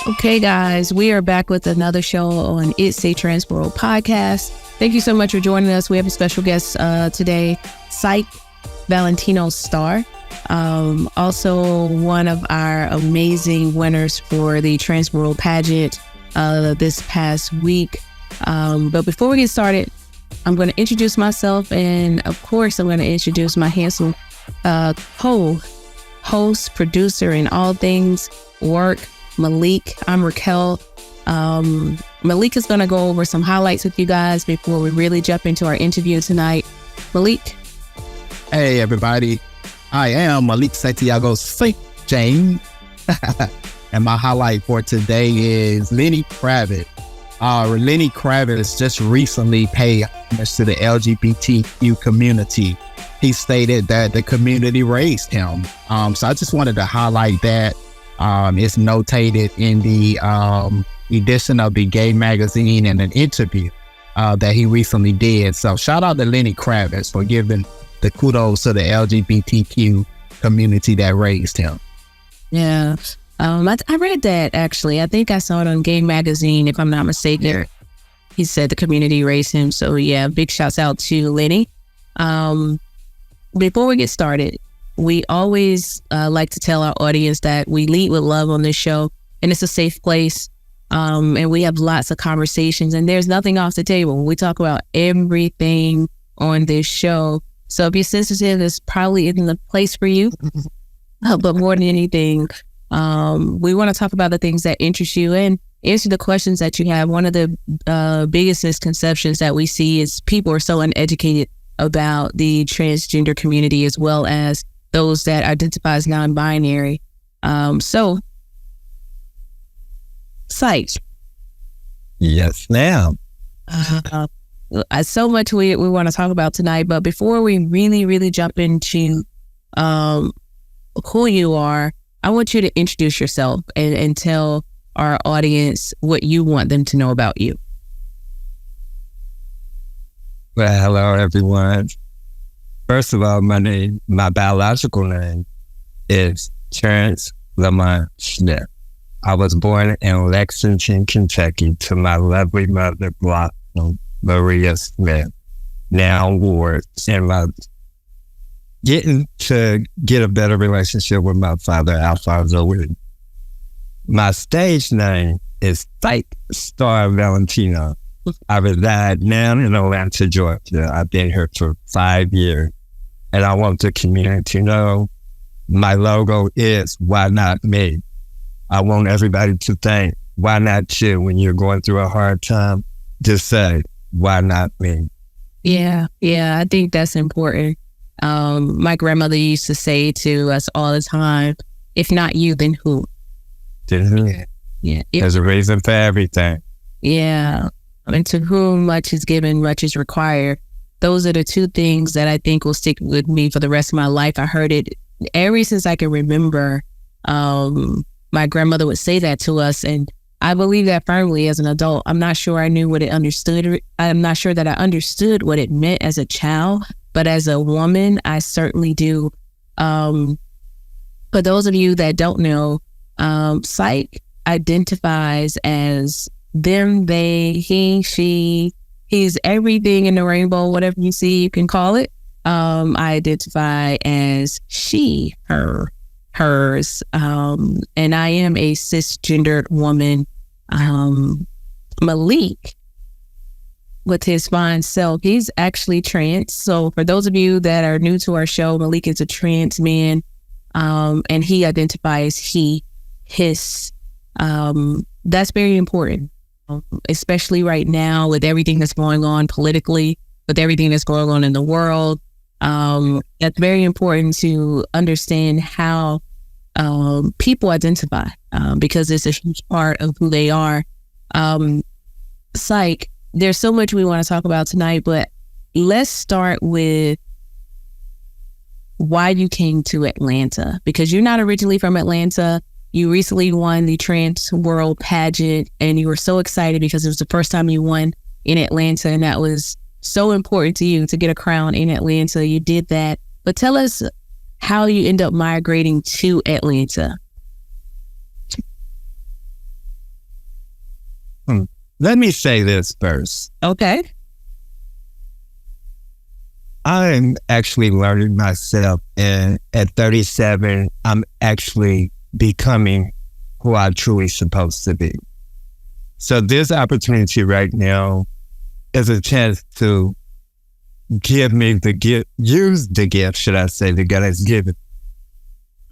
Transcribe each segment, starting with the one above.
Okay, guys, we are back with another show on It's a TRANSworld podcast. Thank you so much for joining us. We have a special guest today, Psych Valentino Starr. Also one of our amazing winners for the TRANSworld pageant this past week. But before we get started, I'm going to introduce myself, and of course, I'm going to introduce my handsome co-host, producer, and all things work, Malik. I'm Raquel. Malik is going to go over some highlights with you guys before we really jump into our interview tonight. Malik. Hey, everybody. I am Malik Santiago St. James. And my highlight for today is Lenny Kravitz. Lenny Kravitz just recently paid homage to the LGBTQ community. He stated that the community raised him. So I just wanted to highlight that. It's notated in the edition of the Gay magazine and an interview that he recently did. So shout out to Lenny Kravitz for giving the kudos to the LGBTQ community that raised him. Yeah. I read that, actually. I think I saw it on Gay magazine, if I'm not mistaken. Yeah. He said the community raised him. So yeah, big shouts out to Lenny. Before we get started, we always like to tell our audience that we lead with love on this show, and it's a safe place. And we have lots of conversations, and there's nothing off the table. We talk about everything on this show. So if you're sensitive, it's probably in the place for you. But more than anything, we want to talk about the things that interest you and answer the questions that you have. One of the biggest misconceptions that we see is people are so uneducated about the transgender community, as well as those that identify as non-binary. So, Psych. Yes, ma'am. So much we want to talk about tonight, but before we really jump into who you are, I want you to introduce yourself and tell our audience what you want them to know about you. Well, hello, everyone. First of all, my biological name is Terrence Lamont Smith. I was born in Lexington, Kentucky, to my lovely mother, Blossom Maria Smith, now Ward, and my getting to get a better relationship with my father, Alfonso Wood. My stage name is Psych Starr Valentino. I reside now in Atlanta, Georgia. I've been here for 5 years, and I want the community to know my logo is "Why Not Me." I want everybody to think, why not you? When you're going through a hard time, just say, why not me? Yeah, I think that's important. My grandmother used to say to us all the time, if not you, then who? Yeah. There's a reason for everything. Yeah. And to whom much is given, much is required. Those are the two things that I think will stick with me for the rest of my life. I heard it ever since I can remember. My grandmother would say that to us, and I believe that firmly as an adult. I'm not sure I knew what it understood. I'm not sure that I understood what it meant as a child, but as a woman, I certainly do. For those of you that don't know, Psych identifies as them, they, he, she. He's everything in the rainbow, whatever you see, you can call it. I identify as she, her, hers, and I am a cisgendered woman. Malik, with his fine self, he's actually trans. So for those of you that are new to our show, Malik is a trans man, and he identifies he, his. That's very important, especially right now with everything that's going on politically, with everything that's going on in the world. That's very important to understand how people identify, because it's a huge part of who they are. Psych, there's so much we want to talk about tonight, but let's start with why you came to Atlanta, because you're not originally from Atlanta. You recently won the TRANSworld pageant, and you were so excited because it was the first time you won in Atlanta, and that was so important to you to get a crown in Atlanta. You did that. But tell us how you end up migrating to Atlanta. Let me say this first. Okay. I'm actually learning myself, and at 37, I'm actually becoming who I'm truly supposed to be. So this opportunity right now is a chance to give me the gift, use the gift, should I say, that God has given.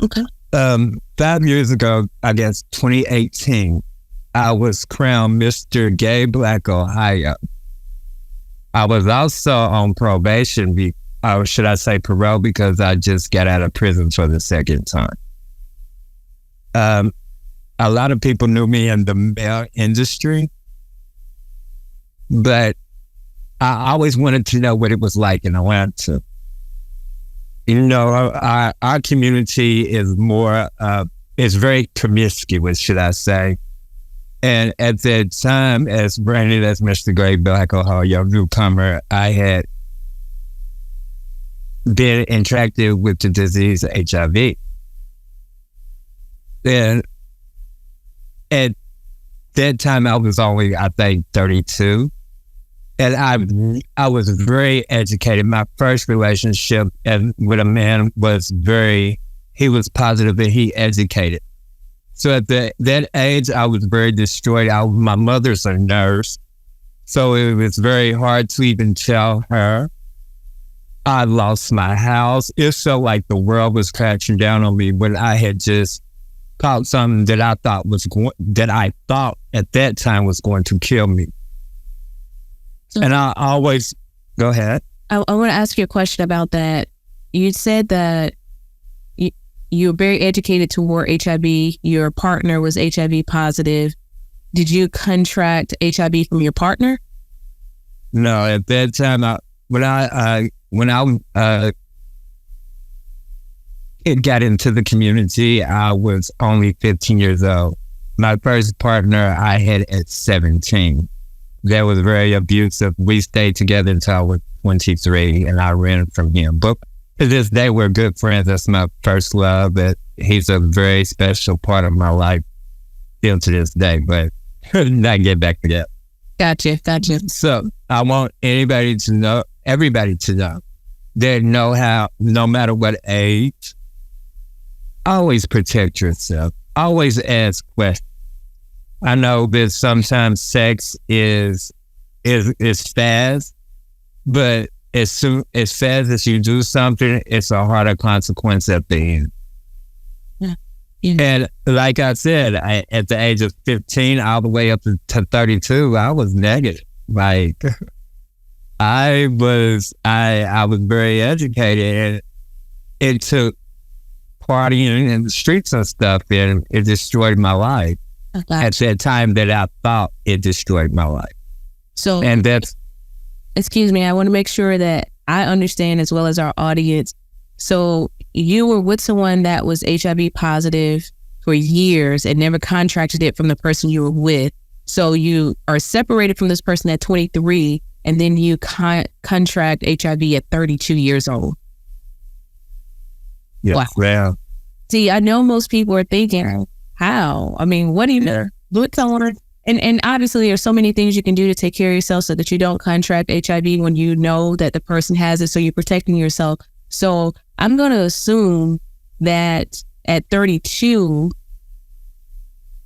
Okay. 5 years ago, I guess 2018, I was crowned Mr. Gay Black Ohio. I was also on probation, or should I say parole, because I just got out of prison for the second time. A lot of people knew me in the male industry, but I always wanted to know what it was like in Atlanta. You know, our community is more, is very promiscuous, should I say. And at that time, as branded as Mr. Gay Black Ohio newcomer, I had been infected with the disease HIV. And at that time, I was only, I think, 32. And I was very educated. My first relationship with a man was he was positive and he educated. So at that age, I was very destroyed. My mother's a nurse, so it was very hard to even tell her. I lost my house. It felt like the world was crashing down on me when I had just caught something that I thought at that time was going to kill me. So, and I always go ahead. I want to ask you a question about that. You said that you're very educated toward HIV. Your partner was HIV positive. Did you contract HIV from your partner? No, at that time, when I got into the community, I was only 15 years old. My first partner I had at 17. That was very abusive. We stayed together until I was 23, and I ran from him. But to this day, we're good friends. That's my first love. But he's a very special part of my life still to this day. But not get back to that. Gotcha. So I want everybody to know that no matter what age, always protect yourself. Always ask questions. I know that sometimes sex is fast, but as fast as you do something, it's a harder consequence at the end. Yeah. And like I said, at the age of 15, all the way up to 32, I was negative. Like I was very educated, and it took partying in the streets and stuff, and it destroyed my life. At that time that I thought it destroyed my life. So, and that's, excuse me, I want to make sure that I understand as well as our audience. So you were with someone that was HIV positive for years and never contracted it from the person you were with. So you are separated from this person at 23, and then you contract HIV at 32 years old. Yeah. Wow. Yeah. See, I know most people are thinking, how? I mean, what do you look on? And obviously there's so many things you can do to take care of yourself so that you don't contract HIV when you know that the person has it, so you're protecting yourself. So I'm going to assume that at 32,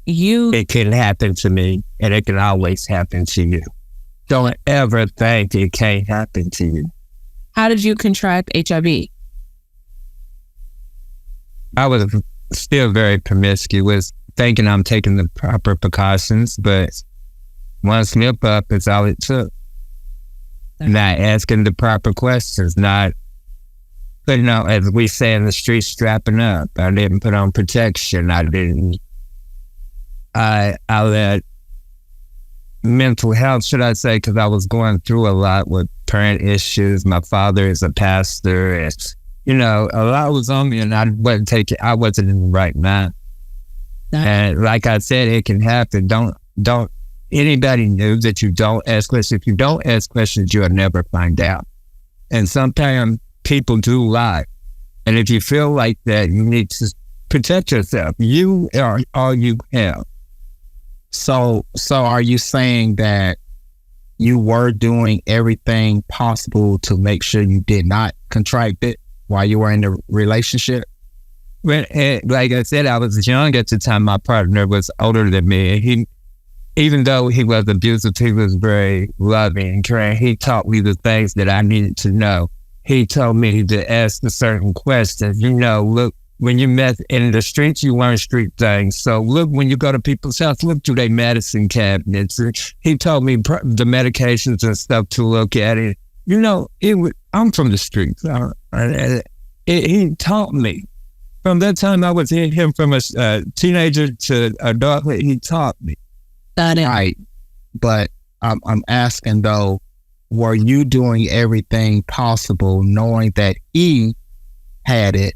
it can happen to me, and it can always happen to you. Don't ever think it can't happen to you. How did you contract HIV? I was still very promiscuous, thinking I'm taking the proper precautions, but one slip up is all it took. Not asking the proper questions, not putting on, as we say in the street, strapping up. I didn't put on protection. I let mental health, should I say, because I was going through a lot with parent issues. My father is a pastor, and a lot was on me, and I wasn't in the right mind. And like I said, it can happen. Don't anybody knew that you don't ask questions. If you don't ask questions, you'll never find out. And sometimes people do lie. And if you feel like that, you need to protect yourself. You are all you have. So are you saying that you were doing everything possible to make sure you did not contract it while you were in the relationship? Like I said, I was young at the time. My partner was older than me. And even though he was abusive, he was very loving and caring. He taught me the things that I needed to know. He told me to ask the certain questions. Look, when you met in the streets, you learn street things. So look, when you go to people's house, look through their medicine cabinets. And he told me the medications and stuff to look at it. I'm from the streets. He taught me. From that time, I was in him from a teenager to adulthood. He taught me. Got it. Right. But I'm asking though, were you doing everything possible knowing that he had it?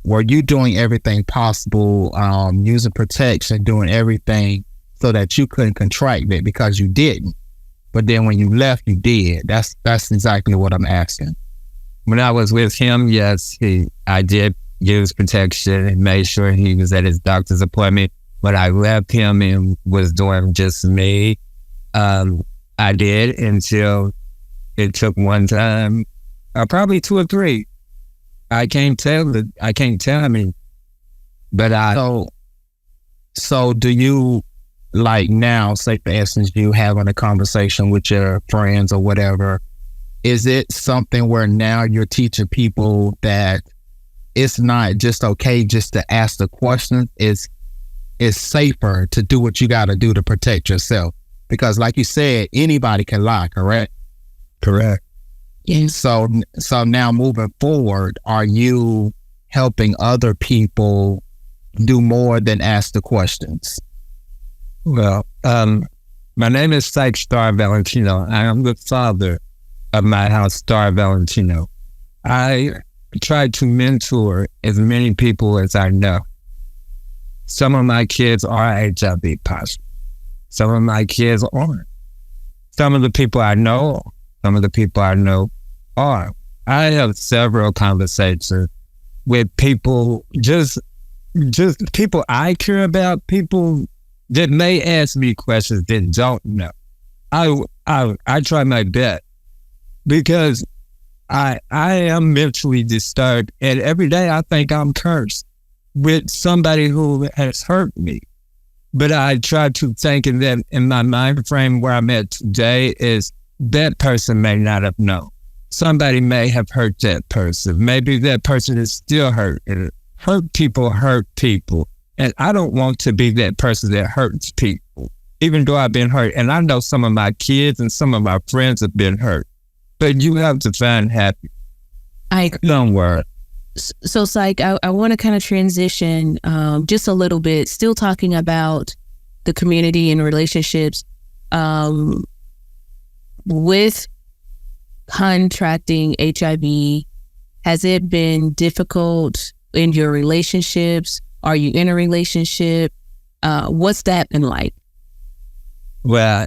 Were you doing everything possible, using protection, doing everything so that you couldn't contract it because you didn't? But then when you left, you did. That's exactly what I'm asking. When I was with him, yes, I did use protection and made sure he was at his doctor's appointment. But I left him and was doing just me. I did until it took one time, probably 2 or 3. I can't tell. I mean, but So do you, like now, say for instance, you having a conversation with your friends or whatever, is it something where now you're teaching people that it's not just okay just to ask the question? It's safer to do what you got to do to protect yourself. Because like you said, anybody can lie, correct? Correct. Yeah. So now moving forward, are you helping other people do more than ask the questions? Well, my name is Psych Starr Valentino. I am the father of my house, Starr Valentino. I try to mentor as many people as I know. Some of my kids are HIV positive. Some of my kids aren't. Some of the people I know are. I have several conversations with people, just people I care about, people that may ask me questions that don't know. I try my best because I am mentally disturbed, and every day I think I'm cursed with somebody who has hurt me. But I try to think in my mind frame where I'm at today is that person may not have known. Somebody may have hurt that person. Maybe that person is still hurt. And hurt people. And I don't want to be that person that hurts people, even though I've been hurt. And I know some of my kids and some of my friends have been hurt. But you have to find happy. Don't worry. So, Psych, I want to kind of transition just a little bit, still talking about the community and relationships with contracting HIV. Has it been difficult in your relationships? Are you in a relationship? What's that been like? Well,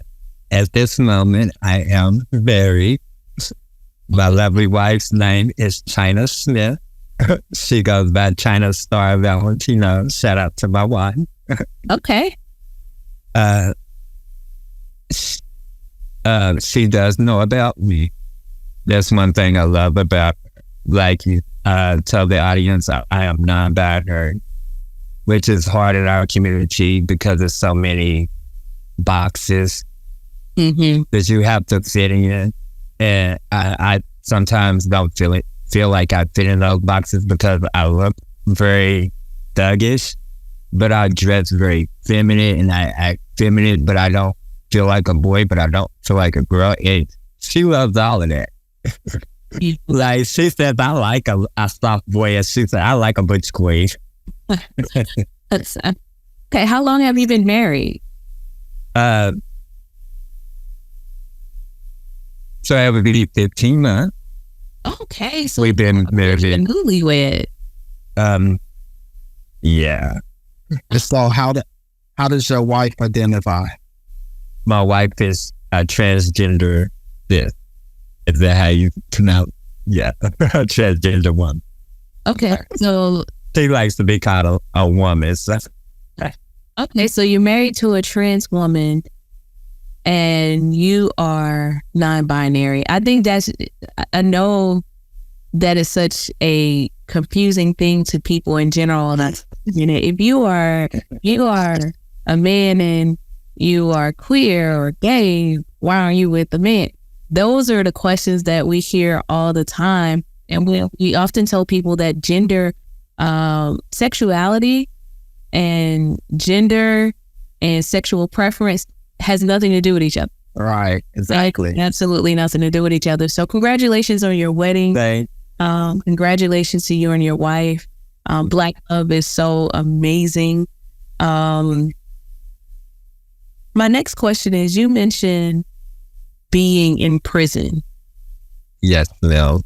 at this moment, I am married. My lovely wife's name is China Smith. She goes by China Starr Valentino. Shout out to my wife. Okay. She does know about me. That's one thing I love about her. Like you tell the audience, I am non-binary, which is hard in our community because there's so many boxes that you have to fit in. And I sometimes don't feel like I fit in those boxes because I look very thuggish, but I dress very feminine and I act feminine, but I don't feel like a boy, but I don't feel like a girl. And she loves all of that. Like she says, I like a soft boy, and she said, I like a butch queen. That's, okay, how long have you been married? So it would be 15 months. Okay, so we've been married. Newlywed. Yeah. So how does your wife identify? My wife is a transgender. This is that how you pronounce? Yeah, a transgender woman. Okay, so she likes to be called a woman. So. Okay, so you're married to a trans woman and you are non-binary. I know that is such a confusing thing to people in general. That's, if you are a man and you are queer or gay, why aren't you with a man? Those are the questions that we hear all the time. And we often tell people that sexuality and gender and sexual preference has nothing to do with each other. Right, exactly. Absolutely nothing to do with each other. So congratulations on your wedding. Thanks. Congratulations to you and your wife. Black love is so amazing. My next question is, you mentioned being in prison. Yes, Lil.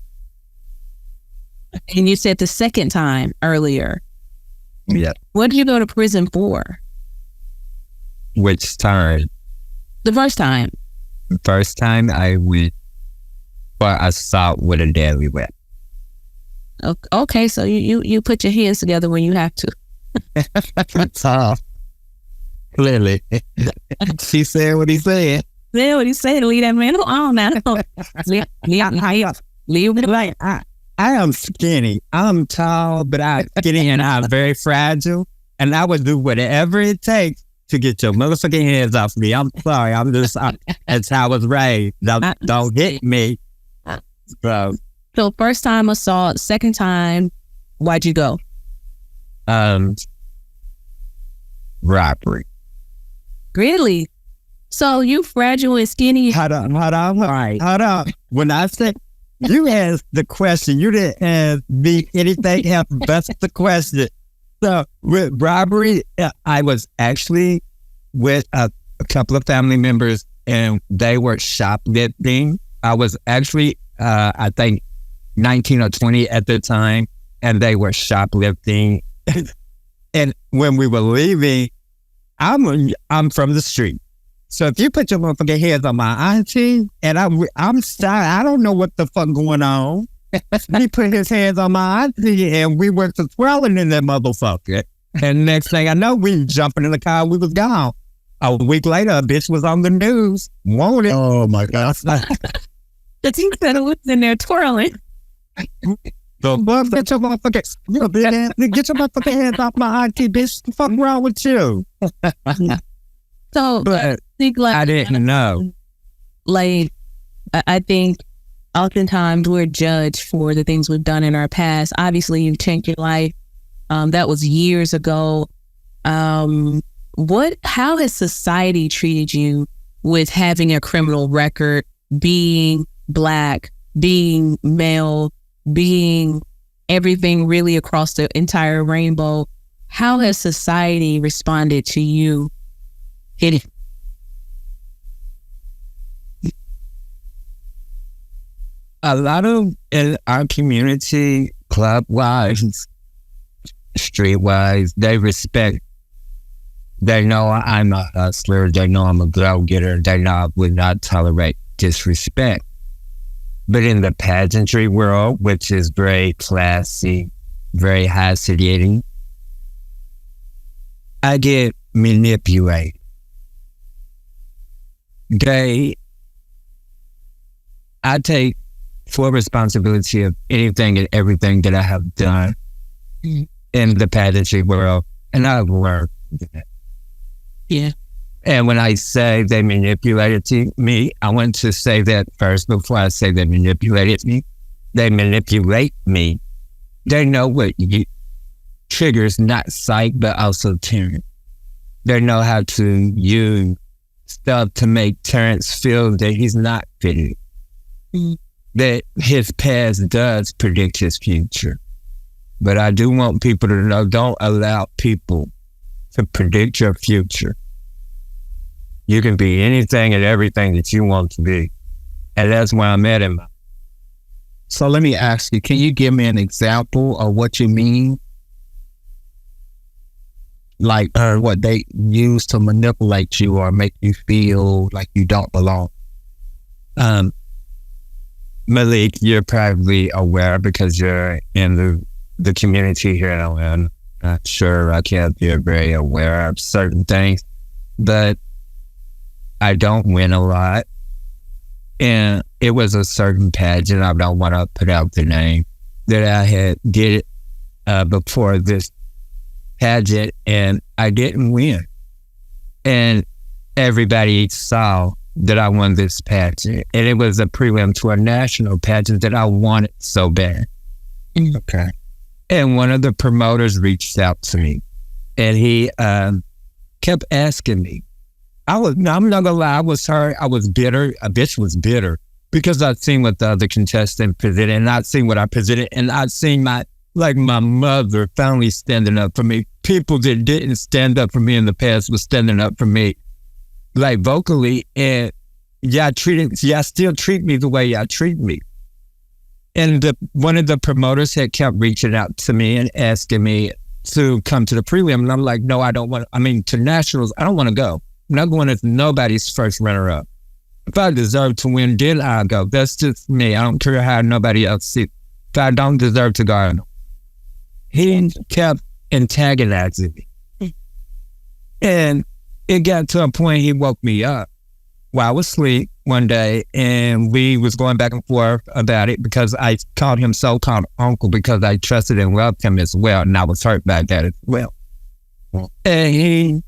And you said the second time earlier. Yeah. What did you go to prison for? Which time? The first time. The first time I went for assault with a deadly weapon. Okay, so you put your hands together when you have to. Tough. Clearly. She said what he said. Yeah, what he said, leave that man alone now. Leave him alone. I am skinny. I'm tall, but I'm skinny and I'm very fragile. And I would do whatever it takes to get your motherfucking hands off me. I'm sorry. That's how I was raised. Don't hit me. So first time assault, second time, why'd you go? Robbery. Really? So you fragile and skinny? Hold on. Right. Hold on. When I said you asked the question, you didn't ask me anything else but the question. So with robbery, I was actually with a couple of family members and they were shoplifting. I was actually, I think, 19 or 20 at the time, and they were shoplifting. And when we were leaving, I'm from the street. So if you put your motherfucking hands on my auntie, and I'm sorry, I don't know what the fuck going on. He put his hands on my auntie, and we went to swirling in that motherfucker. And next thing I know, we jumping in the car, we was gone. A week later, a bitch was on the news. Wanted. Oh my God. The team said it was in there twirling. So, get your motherfucking hands off my auntie, bitch. The fuck wrong with you? So, But I think I didn't know. Like, I think oftentimes we're judged for the things we've done in our past. Obviously, you've changed your life. That was years ago. How has society treated you with having a criminal record, being Black, being male, being everything really across the entire rainbow? How has society responded to you? A lot of in our community, club-wise, street-wise, they respect. They know I'm a hustler. They know I'm a go-getter. They know I would not tolerate disrespect. But in the pageantry world, which is very classy, very high-sedating, I get manipulated. I take full responsibility of anything and everything that I have done in the pageantry world, and I've learned that. Yeah. And when I say they manipulated me, I want to say that first before I say they manipulated me. They manipulate me. They know what triggers not Psych, but also Terrence. They know how to use stuff to make Terrence feel that he's not fitting. That his past does predict his future. But I do want people to know, don't allow people to predict your future. You can be anything and everything that you want to be. And that's where I'm at in my. So let me ask you, can you give me an example of what you mean? Like what they use to manipulate you or make you feel like you don't belong? Malik, you're probably aware because you're in the community here in Atlanta. Not sure. I can't be very aware of certain things, but I don't win a lot. And it was a certain pageant. I don't want to put out the name that I had did before this pageant, and I didn't win. And everybody saw that I won this pageant, and it was a prelim to a national pageant that I wanted so bad. Okay. And one of the promoters reached out to me, and he kept asking me. I'm not gonna lie, I was hurt. I was bitter. A bitch was bitter because I'd seen what the other contestant presented, and I'd seen what I presented, and I'd seen my mother finally standing up for me. People that didn't stand up for me in the past was standing up for me, like vocally, and y'all still treat me the way y'all treat me. And one of the promoters had kept reaching out to me and asking me to come to the prelim, and I'm like, no, I don't want. To nationals, I don't want to go. I'm not going as nobody's first runner-up. If I deserve to win, then I'll go. That's just me. I don't care how nobody else sees. If I don't deserve to go, he kept antagonizing me. And it got to a point he woke me up while I was asleep one day, and we was going back and forth about it because I called him so-called uncle because I trusted and loved him as well, and I was hurt by that as well. And he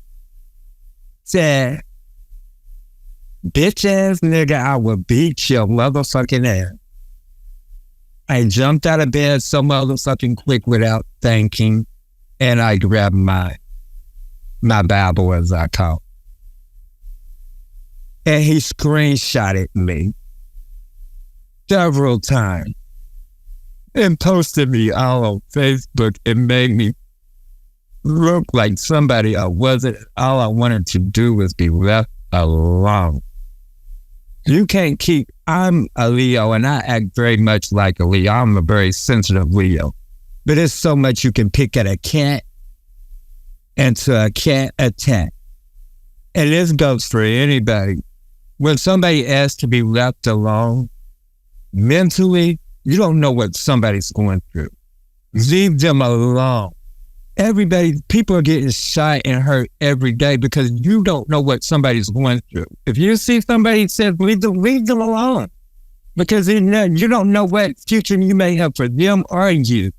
said, bitch ass nigga, I will beat your motherfucking ass. I jumped out of bed so motherfucking quick without thinking, and I grabbed my Bible, as I call it. And he screenshotted me several times and posted me all on Facebook and made me look like somebody I wasn't. All I wanted to do was be left alone. You can't keep, I'm a Leo and I act very much like a Leo. I'm a very sensitive Leo. But there's so much you can pick at a cat and to a cat attack. And this goes for anybody. When somebody asks to be left alone, mentally, you don't know what somebody's going through. Leave them alone. People are getting shot and hurt every day because you don't know what somebody's going through. If you see somebody says, leave them alone. Because you don't know what future you may have for them or you.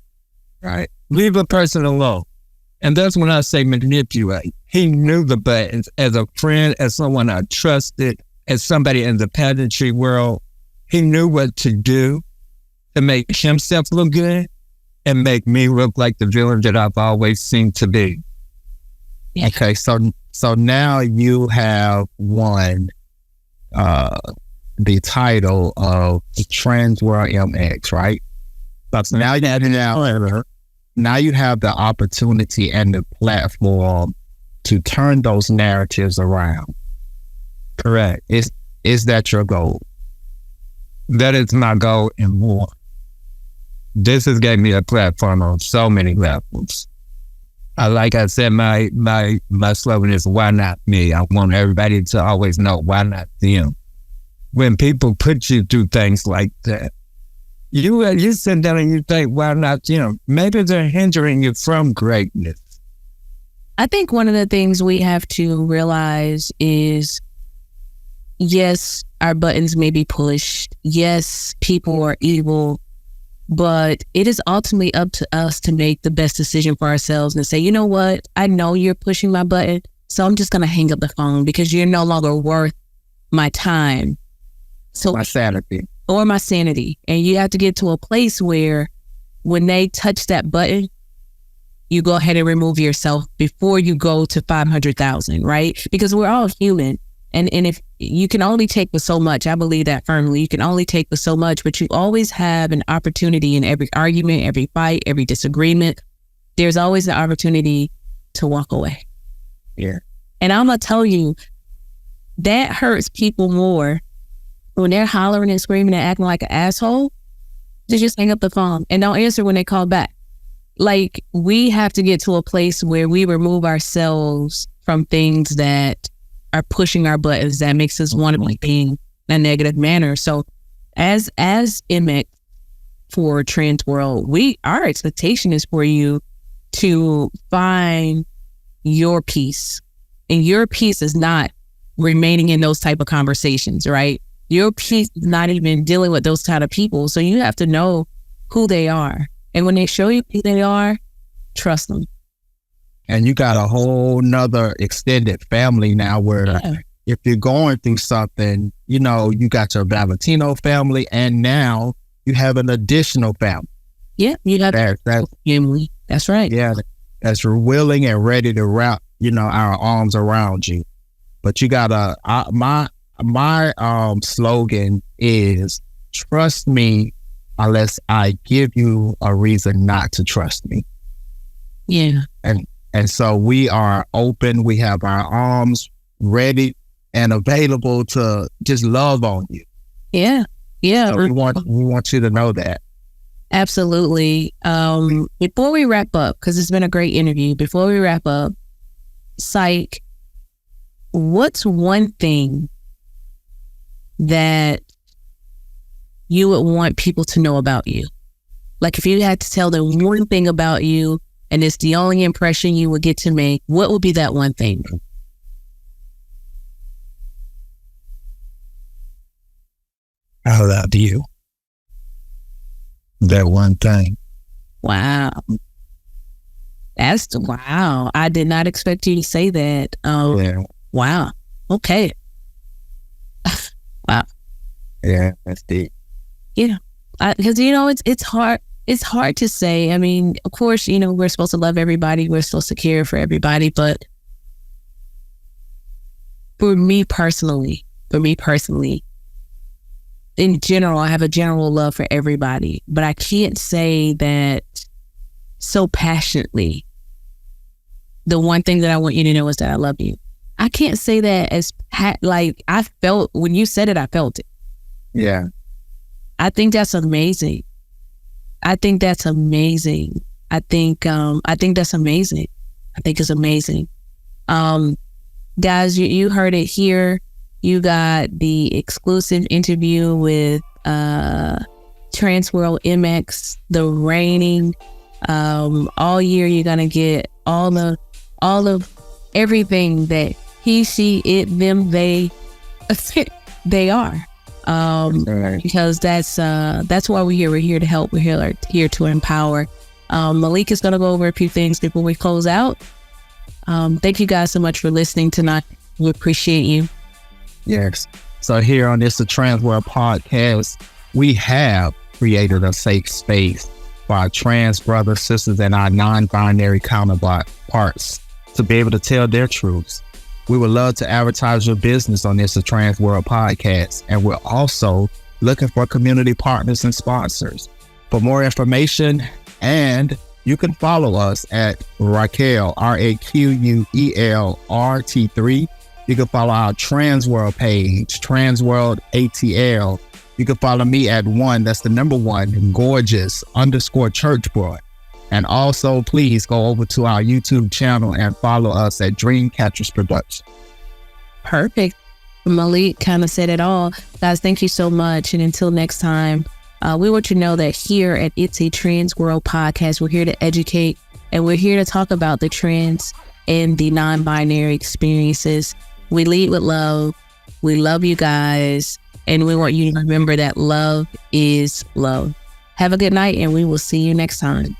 Right? Leave a person alone. And that's when I say manipulate. He knew the buttons as a friend, as someone I trusted, as somebody in the pageantry world. He knew what to do to make himself look good and make me look like the villain that I've always seemed to be. Yeah. Okay, so now you have won the title of TRANSworld MX, right? But now you have the opportunity and the platform to turn those narratives around. Correct. Is that your goal? That is my goal and more. This has gave me a platform on so many levels. Like I said, my slogan is, why not me? I want everybody to always know, why not them? When people put you through things like that, you sit down and you think, why not them? Maybe they're hindering you from greatness. I think one of the things we have to realize is, yes, our buttons may be pushed. Yes, people are evil. But it is ultimately up to us to make the best decision for ourselves and say, you know what? I know you're pushing my button, so I'm just going to hang up the phone because you're no longer worth my time. So My sanity. Or my sanity. And you have to get to a place where when they touch that button, you go ahead and remove yourself before you go to 500,000, right? Because we're all human. And if you can only take with so much, I believe that firmly, you can only take with so much, but you always have an opportunity in every argument, every fight, every disagreement. There's always an opportunity to walk away. Yeah. And I'm going to tell you, that hurts people more when they're hollering and screaming and acting like an asshole. To just hang up the phone and don't answer when they call back. Like, we have to get to a place where we remove ourselves from things that are pushing our buttons that makes us want to be in a negative manner. So as MX for TRANSworld, our expectation is for you to find your peace. And your peace is not remaining in those type of conversations, right? Your peace is not even dealing with those kind of people. So you have to know who they are. And when they show you who they are, trust them. And you got a whole nother extended family now where if you're going through something, you know, you got your Valentino family and now you have an additional family. Yeah, you have that family. That's right. Yeah, that's willing and ready to wrap, you know, our arms around you. But you gotta, my slogan is trust me unless I give you a reason not to trust me. Yeah. And so we are open. We have our arms ready and available to just love on you. Yeah. Yeah. So we want you to know that. Absolutely. Before we wrap up, because it's been a great interview, before we wrap up, Psych, what's one thing that you would want people to know about you? Like if you had to tell them one thing about you and it's the only impression you would get to make, what would be that one thing? I love you. That one thing. Wow. Wow. I did not expect you to say that. Yeah. Wow. Okay. Wow. Yeah, that's deep. Yeah. Because, you know, it's hard. It's hard to say. I mean, of course, you know, we're supposed to love everybody. We're supposed to care for everybody. But for me personally, in general, I have a general love for everybody, but I can't say that so passionately. The one thing that I want you to know is that I love you. I can't say that as like I felt when you said it, I felt it. Yeah. I think that's amazing. I think that's amazing. I think that's amazing. I think it's amazing. Guys, you heard it here. You got the exclusive interview with TRANSworld MX, the reigning. All year you're gonna get all of everything that he, she, it, them, they are. Because that's why we're here. We're here to help. We're here to empower. Malik is gonna go over a few things before we close out. Thank you guys so much for listening tonight. We appreciate you. Yes. So here on this TRANSworld podcast, we have created a safe space for our trans brothers, sisters, and our non-binary counterparts to be able to tell their truths. We would love to advertise your business on this TRANSworld podcast, and we're also looking for community partners and sponsors. For more information, and you can follow us at Raquel, RAQUELRT3. You can follow our TRANSworld page, TRANSworld ATL. You can follow me at 1, that's the number 1, gorgeous _ boy. And also, please go over to our YouTube channel and follow us at Dreamcatchers Production. Perfect. Malik kind of said it all. Guys, thank you so much. And until next time, we want you to know that here at It's a TRANSworld podcast, we're here to educate and we're here to talk about the trans and the non-binary experiences. We lead with love. We love you guys. And we want you to remember that love is love. Have a good night and we will see you next time.